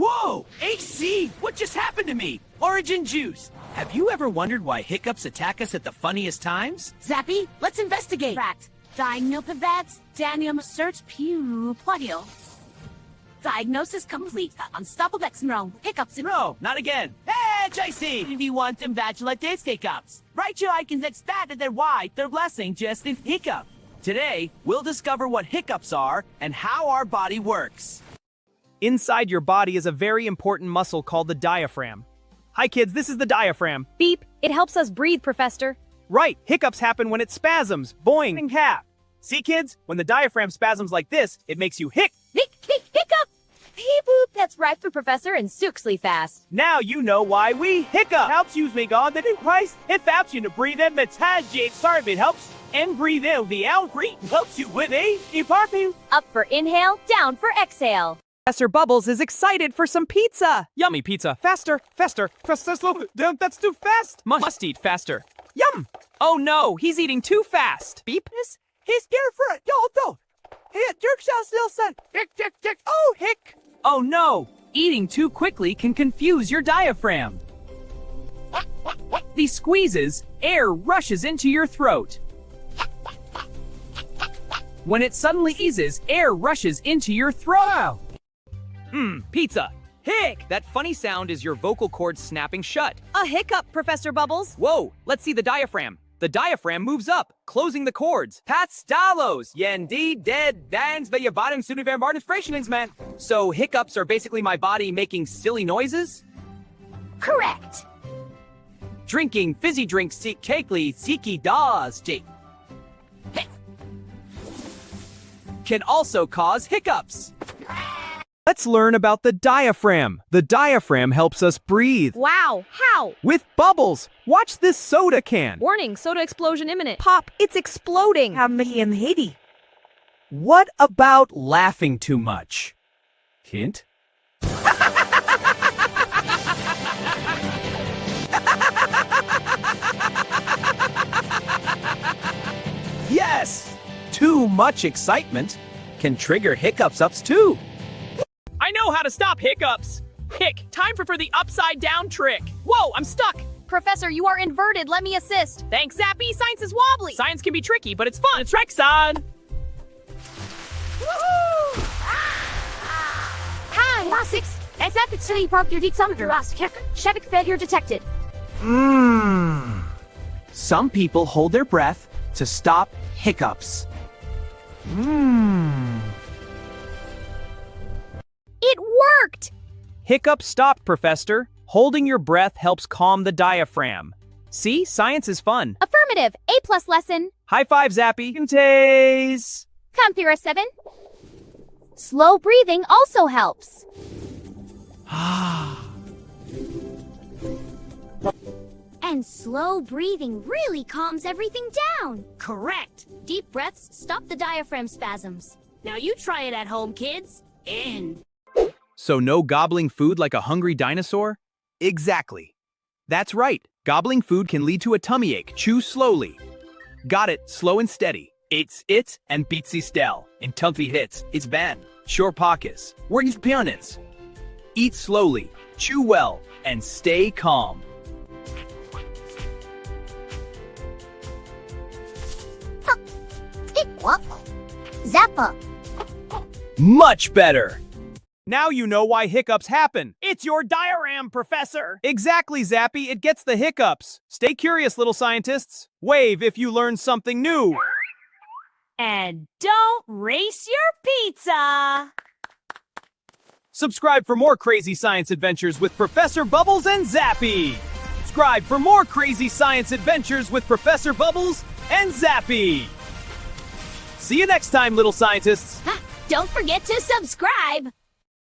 Whoa! AC! What just happened to me? Origin juice! Have you ever wondered why hiccups attack us at the funniest times? Zappy, let's investigate. Rat. Diagnopivat, Danium search pew plugio. Diagnosis complete. Unstoppable syndrome. Hiccups in No, not again. Hey, JC! If you want them vaginal hiccups, write your icons expanded their why their blessing just in hiccup. Today, we'll discover what hiccups are and how our body works. Inside your body is a very important muscle called the diaphragm. Hi kids, this is the diaphragm. Beep, it helps us breathe, Professor. Right, hiccups happen when it spasms, boing, half. See kids, when the diaphragm spasms like this, it makes you Hiccup! Beep boop, that's right for Professor and Suxley fast. Now you know why we hiccup. Helps use me God that in Christ. It helps you to breathe in metajate. Sorry, it helps and breathe in. The out breathe helps you with a departing. Up for inhale, down for exhale. Professor Bubbles is excited for some pizza. Yummy pizza. Faster, faster. Faster, slow. That's too fast. Must eat faster. Yum. Oh no, he's eating too fast. Beep. He's scared for it. Yo. Hey, Dirk shall still son. Hick. Oh, hick. Oh no, eating too quickly can confuse your diaphragm. These squeezes, air rushes into your throat. When it suddenly eases, air rushes into your throat. Pizza. Hick! That funny sound is your vocal cords snapping shut. A hiccup, Professor Bubbles. Whoa, let's see the diaphragm. The diaphragm moves up, closing the cords. Pat Stalos, indeed dead dance the bottom soon of artificialings, man. So hiccups are basically my body making silly noises? correct. Drinking fizzy drinks seek cakely seeky daws can also cause hiccups. Let's learn about the diaphragm. The diaphragm helps us breathe. Wow, how? With bubbles. Watch this soda can. Warning, soda explosion imminent. Pop, it's exploding. in Haiti. What about laughing too much? Hint? Yes! Too much excitement can trigger hiccups too. I know how to stop hiccups. Hick, time for the upside down trick. Whoa, I'm stuck. Professor, you are inverted. Let me assist. Thanks, Zappy. Science is wobbly. Science can be tricky, but it's fun. It's Rexon. Hi, Lasix. Except city property summoner last kick. Shevik failure detected. Some people hold their breath to stop hiccups. It worked! Hiccup stopped, Professor. Holding your breath helps calm the diaphragm. See, science is fun. Affirmative. A+ lesson. High five, Zappy. Taze. Computer 7. Slow breathing also helps. And slow breathing really calms everything down. Correct. Deep breaths stop the diaphragm spasms. Now you try it at home, kids. In. So no gobbling food like a hungry dinosaur? Exactly. That's right. Gobbling food can lead to a tummy ache. Chew slowly. Got it. Slow and steady. It's it and beatsy stell. In tumpy hits, it's ban. Sure pockets. Working pionins. Eat slowly, chew well, and stay calm. Hiccup. Zappa. Much better. Now you know why hiccups happen. It's your diaphragm, Professor. Exactly, Zappy. It gets the hiccups. Stay curious, little scientists. Wave if you learn something new. And don't race your pizza! Subscribe for more crazy science adventures with Professor Bubbles and Zappy. Subscribe for more crazy science adventures with Professor Bubbles and Zappy. See you next time, little scientists. Don't forget to subscribe.